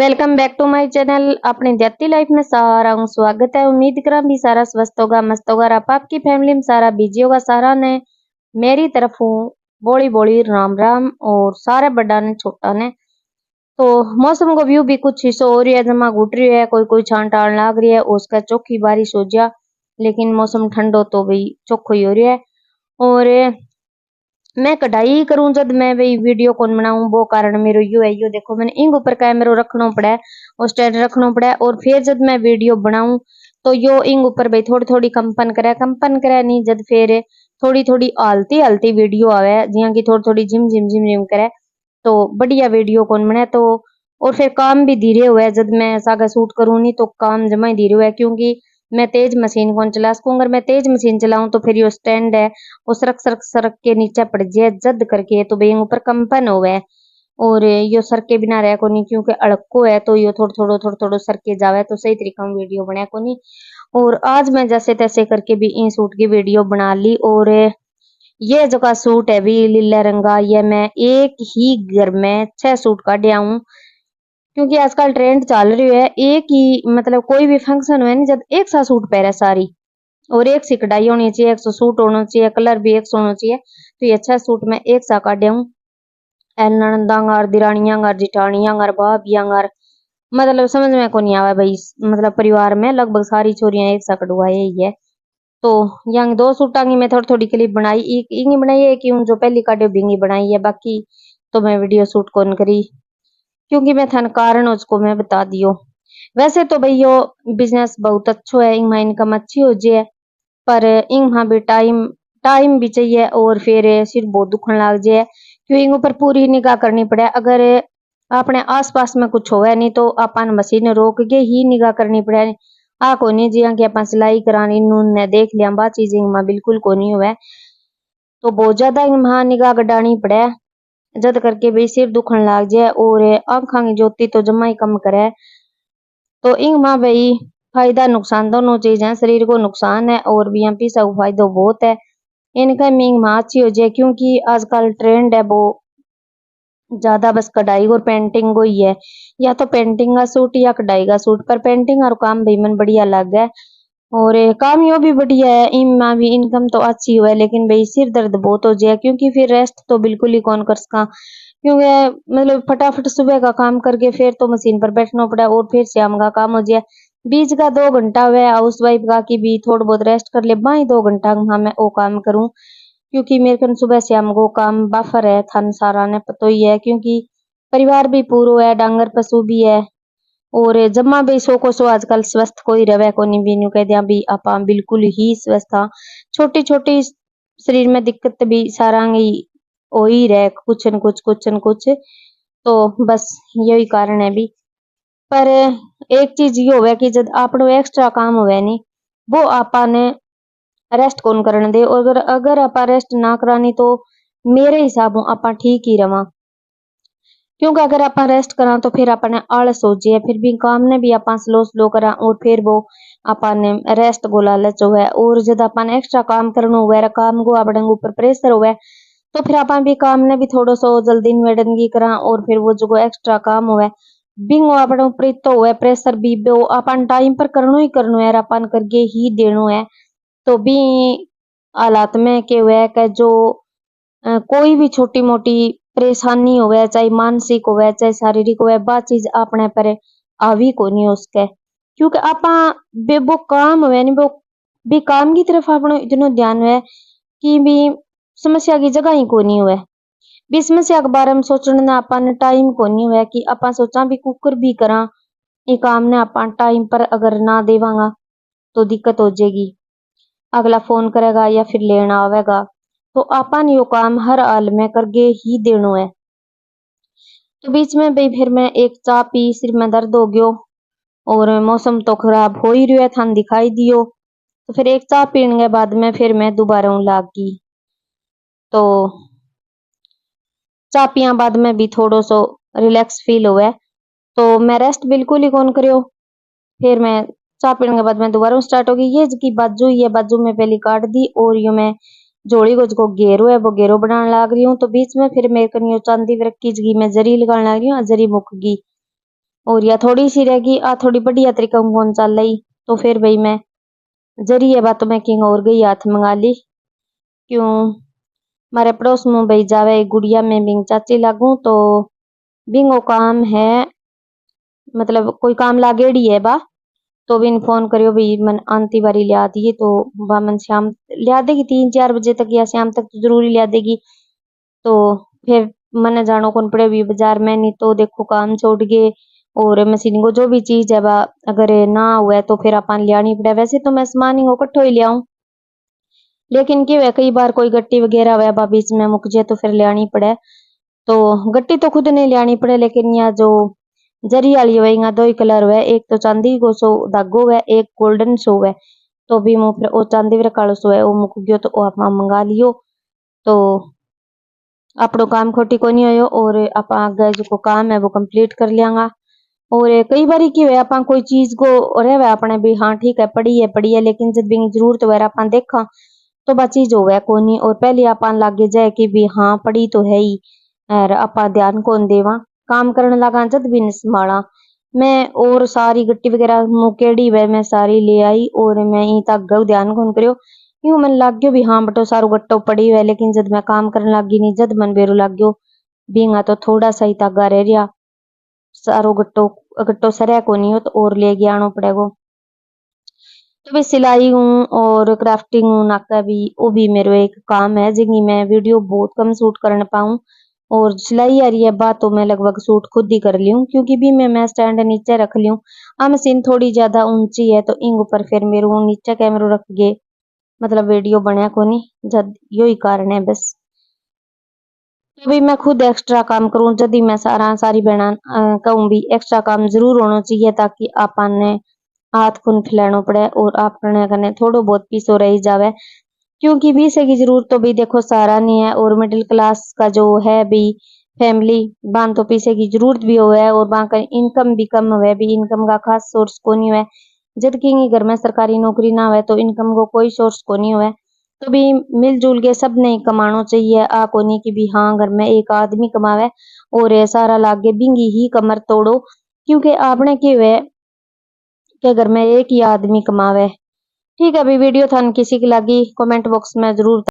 Welcome back to my channel. अपनी देती life में सारा स्वागत है। उम्मीद करा भी सारा स्वस्थ होगा, मस्त होगा। आप आपकी फैमिली में सारा बिजी होगा। सारा ने मेरी तरफ हूँ बोली बोली राम राम। और सारे बड़ा ने छोटा ने तो मौसम को व्यू भी कुछ हिस्सों हो रही है, जमा घुट रही है, कोई कोई छान टान लाग रही है। उसका चौखी बारिश हो जा, लेकिन मौसम ठंडो तो भाई चौखो ही हो रही है। और मैं कढ़ाई करूं जब मैं भाई वीडियो कौन बनाऊं, वो कारण मेरो यू है। यो देखो मैंने इंग ऊपर कैमरा रखना पड़ा है और स्टैंड रखना पड़ा है। और फिर जब मैं वीडियो बनाऊं तो यो इंग ऊपर भाई थोड़ी थोड़ी कंपन करे नहीं, जब फिर थोड़ी थोड़ी आलती आलती वीडियो आवे जिया की थोड़ी थोड़ी झिम झिम झिम झिम करे तो बढ़िया वीडियो कौन बने। तो और फिर काम भी धीरे हुआ है, जब मैं सागा शूट करूँ नहीं तो काम जमा ही धीरे हुआ है, क्योंकि मैं तेज मशीन कौन चला सकूं। अगर मैं तेज मशीन चलाऊं तो फिर यो स्टैंड है वो सरक सरक सरक के नीचे पड़ जाए जद करके, तो भाई ऊपर कंपन होवे। और यो सर के बिना रह को नहीं, क्योंकि अड़को है तो यो थोड़ा थोड़ा सर के जावे तो सही तरीका में वीडियो बने को नहीं। और आज मैं जैसे तैसे करके भी इन सूट की वीडियो बना ली। और ये जो का सूट है भी लीला रंगा, ये मैं एक ही घर में 6 सूट काटे आऊं, क्योंकि आजकल ट्रेंड चल रही है एक ही, मतलब कोई भी फंक्शन हुए नहीं जब एक सा सूट पहरे सारी, और एक सी कढ़ाई होनी चाहिए, एक सौ सूट होना चाहिए, कलर भी एक सौ होना चाहिए। तो ये 6 सूट मैं एक सा काटे हूँ। ननदांगार दिरानियांगार जिठानियांगार भाभियांगार, मतलब समझ में को नहीं आवा भाई। मतलब परिवार में लगभग सारी छोरियां एक सा कटवाए ही है। तो यंग 2 सूटा की मैं थोड़ी थोड़ी क्लिप बनाई, एक इंगी बनाई है कि जो पहली काटे बिंगी बनाई है, बाकी तो मैं वीडियो शूट कौन करी, क्योंकि मैं थन कारण उसको मैं बता दियो। वैसे तो भाई यो बिजनेस बहुत अच्छो है, इनमें इनकम अच्छी हो जाए, पर इनमें भी टाइम टाइम भी चाहिए। और फिर सिर बहुत दुखन लग जाए, क्योंकि इन ऊपर पूरी निगाह करनी पड़े। अगर अपने आस पास में कुछ होवे नहीं तो अपन मशीन रोक के ही निगाह करनी पड़े। आ को नहीं जिया कि अपन सिलाई करानी नून ने देख लिया बा चीज इनमें बिल्कुल को नहीं हुआ। तो बहुत ज्यादा इनमें निगाह गडानी पड़े, जद करके भाई सिर दुखन लग जाए। और आंखा की ज्योति तो जमा ही कम करे। तो इनमें भाई फायदा नुकसान दोनों चीज है, शरीर को नुकसान है और भी पैसा को फायदा बहुत है। इनका मींग में अच्छी हो जाए, क्योंकि आजकल ट्रेंड है वो ज्यादा बस कढ़ाई और पेंटिंग को ही है, या तो पेंटिंग का सूट या कढ़ाई का सूट। पर पेंटिंग और काम भाई मन बढ़िया लग है। और काम यो भी बढ़िया है, इनमें भी इनकम तो अच्छी हुआ है, लेकिन भाई सिर दर्द बहुत हो जाए, क्योंकि फिर रेस्ट तो बिल्कुल ही कौन कर सका। क्योंकि मतलब फटाफट सुबह का काम करके फिर तो मशीन पर बैठना पड़ा और फिर शाम का काम हो जाए। बीच का 2 घंटा हुआ हाउस वाइफ का कि भी थोड़ा बहुत रेस्ट कर ले, बाई 2 घंटा हाँ मैं वो काम करूं, क्योंकि मेरे कन सुबह शाम को काम बाफर है थान सारा ने पतो ही है। क्योंकि परिवार भी पूरो है, डांगर पशु भी है। और जम्मा भी सो को सो आजकल स्वस्थ कोई रवे को नहीं, भी कह दिया भी आपा बिल्कुल ही स्वस्थ था। छोटी छोटी शरीर में दिक्कत भी सारा ही हो ही रहे, कुछ न कुछ कुछ न कुछ। तो बस यही कारण है भी। पर एक चीज ये होवे कि जब आपनो एक्स्ट्रा काम होवे नी, वो आपा ने रेस्ट कौन करने दे। और अगर आपा रेस्ट ना करानी तो मेरे हिसाब आपा ठीक ही रवा। क्योंकि अगर आप रेस्ट करा तो फिर अपने आलस हो जाए, फिर भी काम ने भी आप स्लो स्लो करा और फिर वो अपने रेस्ट को लालच हुआ। और जब अपन एक्स्ट्रा काम करना हुआ काम को अपने ऊपर प्रेशर हुआ, तो फिर अपन भी काम ने भी थोड़ा सो जल्दी निवेदन की करा। और फिर वो जो एक्स्ट्रा काम हुआ बिंग अपने ऊपर तो हुआ प्रेशर भी वो अपन टाइम पर करनो ही करनो है, अपन करके ही देनो है। तो भी हालात में के हुआ है जो कोई भी छोटी मोटी परेशानी होवे, चाहे मानसिक होवे चाहे शारीरिक होवे, बा चीज अपने पर आवी को नहीं उसके। क्योंकि आपा वो काम होवे नहीं वो भी काम की तरफ अपनो इतना ध्यान है कि भी समस्या की जगह ही को नहीं हुए। भी समस्या के बारे में सोचने ना अपन टाइम को नहीं हुआ कि अपन सोचा भी कुकर भी करा, ये काम ने अपन टाइम पर अगर ना देवांगा तो दिक्कत हो जाएगी। अगला फोन करेगा या फिर लेना आवेगा, तो अपन यो काम हर हाल में करके ही देनो है। तो बीच में भाई फिर मैं एक चाय पी, सिर में दर्द हो गयो और मौसम तो खराब हो ही रहा था दिखाई दियो। तो फिर एक चाय पीने के बाद में फिर मैं दोबारा लाग गई। तो चाय पिया बाद में भी थोड़ो सो रिलैक्स फील हुआ, तो मैं रेस्ट बिल्कुल ही कौन करियो। फिर मैं चाय पीने के बाद में दोबारा स्टार्ट हो गई। ये की बाजू ही है, बाजू में पहली काट दी और यो मैं जोड़ी को जो घेरो है वो घेरो बनाने लग रही हूँ। तो बीच में फिर मेरे कनियो चांदी वर्क की जगह मैं जरी लगाने लग रही हूँ, जरी मुक गई। और या थोड़ी सी रहेगी आ थोड़ी बढ़िया तरीका हूँ कौन चल रही तो फिर भाई मैं जरिए बातों में किंग और गई हाथ मंगा ली। क्यों मारे पड़ोस में भाई जावे एक गुड़िया में बिंग चाची लागू तो बिंगो काम है मतलब कोई काम लागेड़ी है बा तो बिन फोन करियो भाई मन आंती बारी लिया दी तो बा मन शाम लिया देगी 3-4 बजे तक या शाम तक तो जरूरी लिया देगी। तो फिर मैंने जानो कौन पड़े भी बाजार में नहीं तो देखो काम छोड़ गए और मशीन को जो भी चीज है बा अगर ना हुआ तो फिर अपन लियानी पड़े। वैसे तो मैं सामान ही इकट्ठो ही लियाऊं लेकिन क्या है कई बार कोई गट्टी वगैरह हुआ बा बीच में मुक जाए तो फिर लियानी पड़े। तो गट्टी तो खुद नहीं लियानी पड़े लेकिन यहाँ जो जरी वाली हुए यहाँ दो ही कलर हुए एक तो चांदी को सो धागो है एक गोल्डन सो है तो भी मुँह फिर वो चांदी वाला कालो सो है वो मुक गयो तो वो आप मंगा लियो तो अपनो काम खोटी को नहीं होयो और आप आगे जो काम है वो कंप्लीट कर लियांगा। और कई बार की वे आप कोई चीज को रहे अपने भी हाँ ठीक है पड़ी है लेकिन जब भी जरूरत हो आप देखा तो बा चीज हो कोनी और पहले आप लागे जाए कि भी हाँ पड़ी तो है ही और आप ध्यान कौन देवा काम करने लगा जद भी नहीं संभाला। मैं और सारी गट्टी वगैरह मुकेड़ी वे मैं सारी ले आई और मैं ई तक गऊ ध्यान कौन करियो यूं मन लाग गयो भी हाँ बटो सारो गट्टो पड़ी है लेकिन जद मैं काम करने लगी नहीं जद मन बेरू लाग गयो बींगा तो थोड़ा सा ही तागा रह रिया सारो गट्टो गट्टो सरया को नहीं हो तो और ले गया आनो पड़ेगो। तो भी सिलाई हूँ और क्राफ्टिंग हूँ नाका भी वो भी मेरे एक काम है जिंगी मैं वीडियो बहुत कम शूट करने पाऊँ और सिलाई आ रही है बात तो मैं लगभग शूट खुद ही कर ली हूँ क्योंकि भी मैं स्टैंड नीचे रख ली हूँ। आ मशीन थोड़ी ज्यादा ऊंची है तो इंग ऊपर फिर मेरे नीचे कैमरा रख गए मतलब वीडियो बनया को नहीं जद यो ही कारण है बस। तो भी मैं खुद एक्स्ट्रा काम करूँ जदी मैं सारी बहना कहूँ भी एक्स्ट्रा काम जरूर होना चाहिए ताकि आपन ने हाथ खून फैलानो पड़े और आपने कने थोड़ो बहुत पीसो रह जावे क्योंकि पैसे की जरूरत तो भी देखो सारा नहीं है और मिडिल क्लास का जो है भी फैमिली बान तो पैसे की जरूरत भी हो है और वहां का इनकम भी कम हुए भी इनकम का खास सोर्स को नहीं है जबकि घर में सरकारी नौकरी ना हुए तो इनकम को कोई सोर्स को नहीं हुए तो भी मिलजुल के सब नहीं कमाना चाहिए आ को नहीं कि भी हाँ घर में एक आदमी कमावे और ये सारा लागे बिंगी ही कमर तोड़ो क्योंकि आपने क्या हुए के घर में एक ही आदमी कमावे। ठीक है अभी वीडियो थान किसी की लगी कमेंट बॉक्स में जरूर